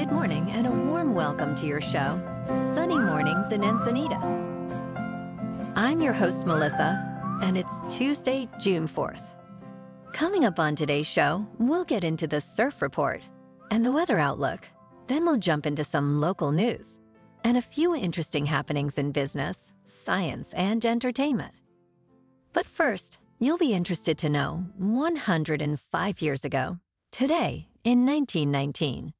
Good morning and a warm welcome to your show, Sunny Mornings in Encinitas. I'm your host, Melissa, and it's Tuesday, June 4th. Coming up on today's show, we'll get into the surf report and the weather outlook. Then we'll jump into some local news and a few interesting happenings in business, science, and entertainment. But first, you'll be interested to know 105 years ago, today in 1919,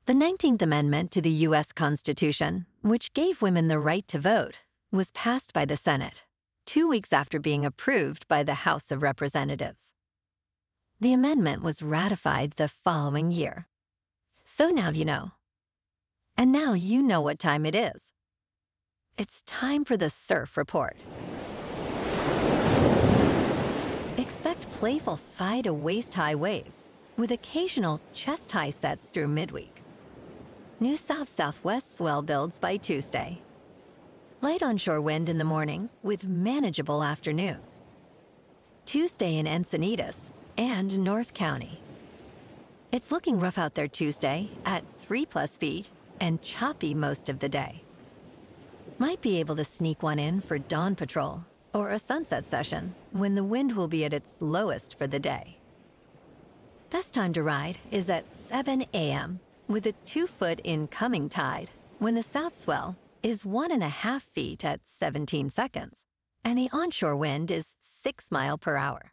the 19th Amendment to the U.S. Constitution, which gave women the right to vote, was passed by the Senate 2 weeks after being approved by the House of Representatives. The amendment was ratified the following year. So now you know. And now you know what time it is. It's time for the surf report. Expect playful thigh to waist-high waves with occasional chest-high sets through midweek. New south-southwest swell builds by Tuesday. Light onshore wind in the mornings with manageable afternoons. Tuesday in Encinitas and North County. It's looking rough out there Tuesday at 3+ feet and choppy most of the day. Might be able to sneak one in for dawn patrol or a sunset session when the wind will be at its lowest for the day. Best time to ride is at 7 a.m. with a 2-foot incoming tide when the south swell is 1.5 feet at 17 seconds and the onshore wind is 6 miles per hour.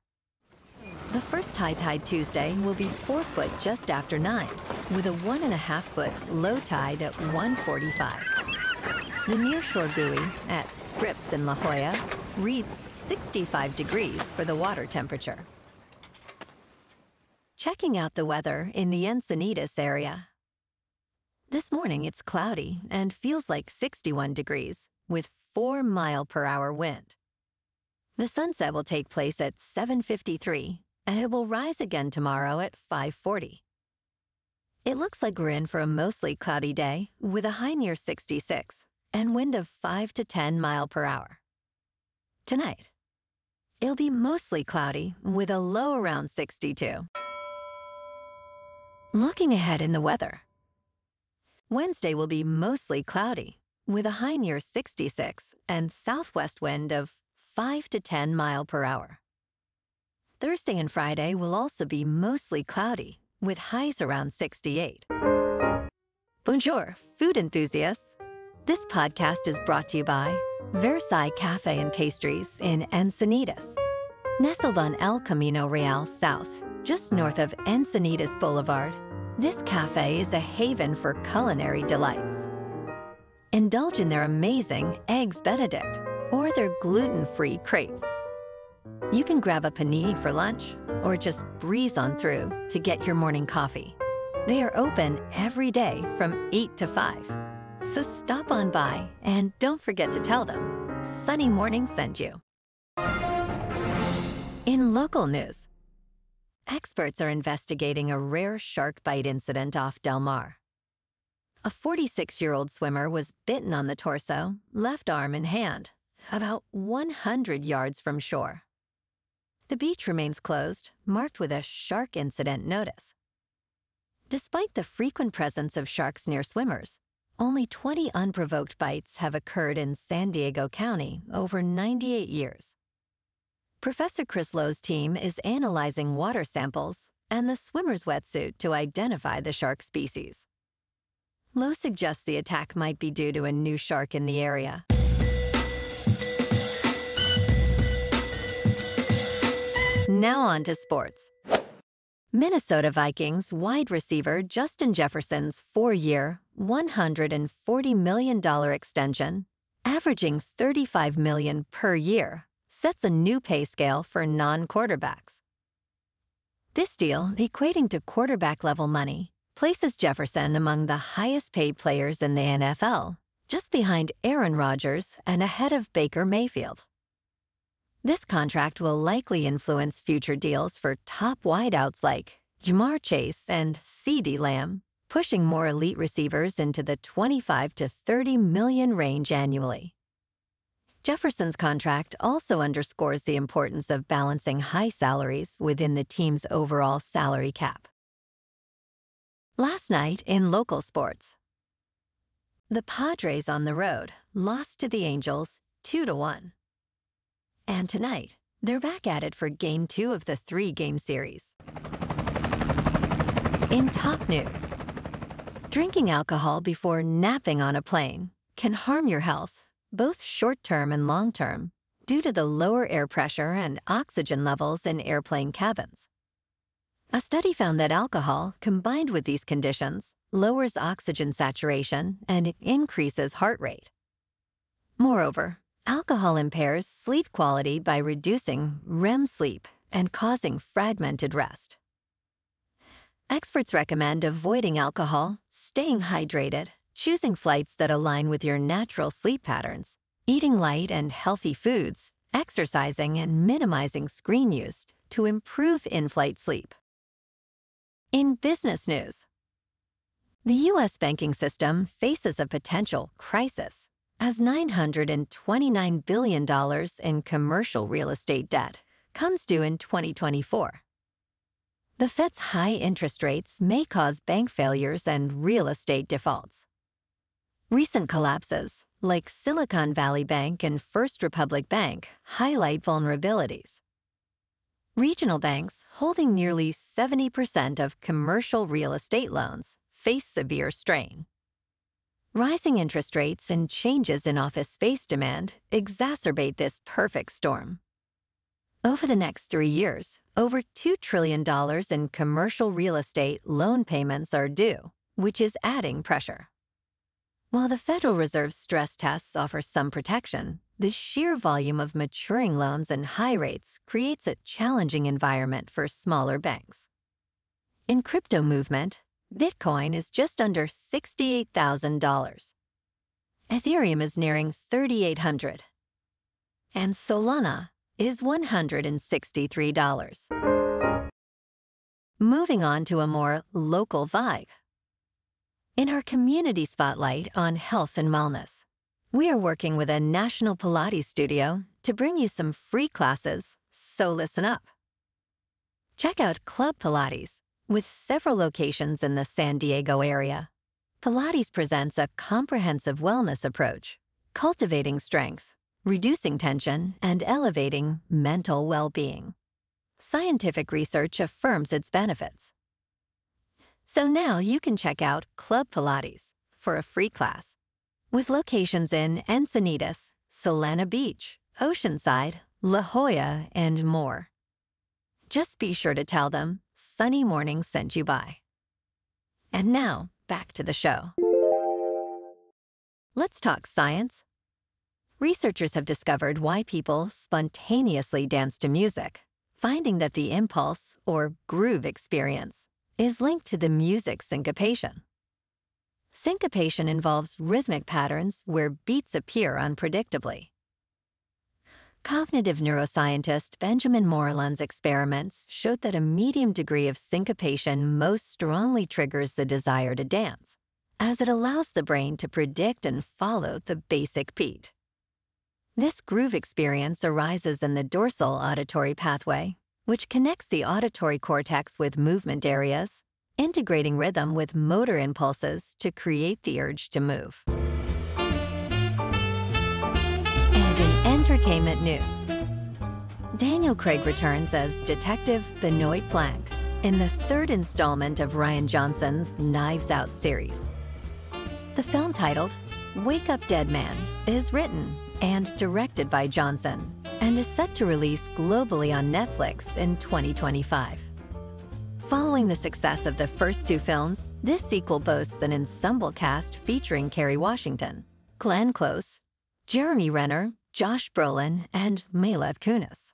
The first high tide Tuesday will be 4 foot just after 9 with a 1.5 foot low tide at 1:45. The nearshore buoy at Scripps in La Jolla reads 65 degrees for the water temperature. Checking out the weather in the Encinitas area. This morning it's cloudy and feels like 61 degrees with 4 miles per hour wind. The sunset will take place at 7:53 and it will rise again tomorrow at 5:40. It looks like we're in for a mostly cloudy day with a high near 66 and wind of 5 to 10 miles per hour. Tonight, it'll be mostly cloudy with a low around 62. Looking ahead in the weather. Wednesday will be mostly cloudy with a high near 66 and southwest wind of 5 to 10 miles per hour. Thursday and Friday will also be mostly cloudy with highs around 68. Bonjour, food enthusiasts. This podcast is brought to you by Versailles Cafe and Pastries in Encinitas. Nestled on El Camino Real South, just north of Encinitas Boulevard, this cafe is a haven for culinary delights. Indulge in their amazing Eggs Benedict or their gluten-free crepes. You can grab a panini for lunch or just breeze on through to get your morning coffee. They are open every day from 8 to 5. So stop on by and don't forget to tell them Sunny Morning sent you. In local news, experts are investigating a rare shark bite incident off Del Mar. A 46-year-old swimmer was bitten on the torso, left arm and hand, about 100 yards from shore. The beach remains closed, marked with a shark incident notice. Despite the frequent presence of sharks near swimmers, only 20 unprovoked bites have occurred in San Diego County over 98 years. Professor Chris Lowe's team is analyzing water samples and the swimmer's wetsuit to identify the shark species. Lowe suggests the attack might be due to a new shark in the area. Now on to sports. Minnesota Vikings wide receiver Justin Jefferson's 4-year, $140 million extension, averaging $35 million per year, sets a new pay scale for non-quarterbacks. This deal, equating to quarterback-level money, places Jefferson among the highest-paid players in the NFL, just behind Aaron Rodgers and ahead of Baker Mayfield. This contract will likely influence future deals for top wideouts like Jamar Chase and CeeDee Lamb, pushing more elite receivers into the $25 to $30 million range annually. Jefferson's contract also underscores the importance of balancing high salaries within the team's overall salary cap. Last night in local sports, the Padres on the road lost to the Angels 2-1. And tonight, they're back at it for Game 2 of the 3-game series. In top news, drinking alcohol before napping on a plane can harm your health, both short-term and long-term, due to the lower air pressure and oxygen levels in airplane cabins. A study found that alcohol, combined with these conditions, lowers oxygen saturation and it increases heart rate. Moreover, alcohol impairs sleep quality by reducing REM sleep and causing fragmented rest. Experts recommend avoiding alcohol, staying hydrated, choosing flights that align with your natural sleep patterns, eating light and healthy foods, exercising, and minimizing screen use to improve in-flight sleep. In business news, the U.S. banking system faces a potential crisis as $929 billion in commercial real estate debt comes due in 2024. The Fed's high interest rates may cause bank failures and real estate defaults. Recent collapses, like Silicon Valley Bank and First Republic Bank, highlight vulnerabilities. Regional banks, holding nearly 70% of commercial real estate loans, face severe strain. Rising interest rates and changes in office space demand exacerbate this perfect storm. Over the next 3 years, over $2 trillion in commercial real estate loan payments are due, which is adding pressure. While the Federal Reserve's stress tests offer some protection, the sheer volume of maturing loans and high rates creates a challenging environment for smaller banks. In crypto movement, Bitcoin is just under $68,000. Ethereum is nearing $3,800. And Solana is $163. Moving on to a more local vibe. In our community spotlight on health and wellness, we are working with a national Pilates studio to bring you some free classes, so listen up. Check out Club Pilates, with several locations in the San Diego area. Pilates presents a comprehensive wellness approach, cultivating strength, reducing tension, and elevating mental well-being. Scientific research affirms its benefits. So now you can check out Club Pilates for a free class, with locations in Encinitas, Solana Beach, Oceanside, La Jolla, and more. Just be sure to tell them Sunny Morning sent you by. And now, back to the show. Let's talk science. Researchers have discovered why people spontaneously dance to music, finding that the impulse, or groove experience, is linked to the music syncopation. Syncopation involves rhythmic patterns where beats appear unpredictably. Cognitive neuroscientist Benjamin Moreland's experiments showed that a medium degree of syncopation most strongly triggers the desire to dance, as it allows the brain to predict and follow the basic beat. This groove experience arises in the dorsal auditory pathway, which connects the auditory cortex with movement areas, integrating rhythm with motor impulses to create the urge to move. And in entertainment news, Daniel Craig returns as Detective Benoit Blanc in the 3rd installment of Rian Johnson's Knives Out series. The film, titled Wake Up Dead Man, is written and directed by Johnson and is set to release globally on Netflix in 2025. Following the success of the first 2 films, this sequel boasts an ensemble cast featuring Kerry Washington, Glenn Close, Jeremy Renner, Josh Brolin, and Mila Kunis.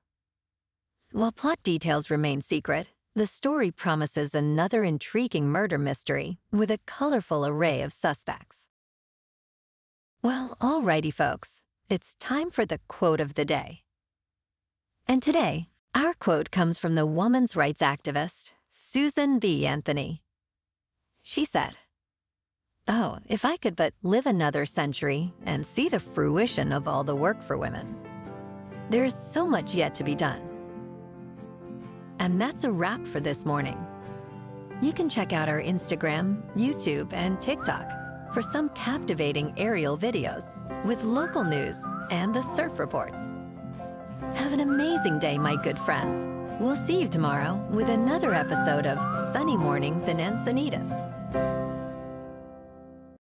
While plot details remain secret, the story promises another intriguing murder mystery with a colorful array of suspects. Well, alrighty folks, it's time for the quote of the day. And today, our quote comes from the women's rights activist, Susan B. Anthony. She said, "Oh, if I could but live another century and see the fruition of all the work for women. There is so much yet to be done." And that's a wrap for this morning. You can check out our Instagram, YouTube, and TikTok for some captivating aerial videos with local news and the surf reports. Have an amazing day, my good friends. We'll see you tomorrow with another episode of Sunny Mornings in Encinitas.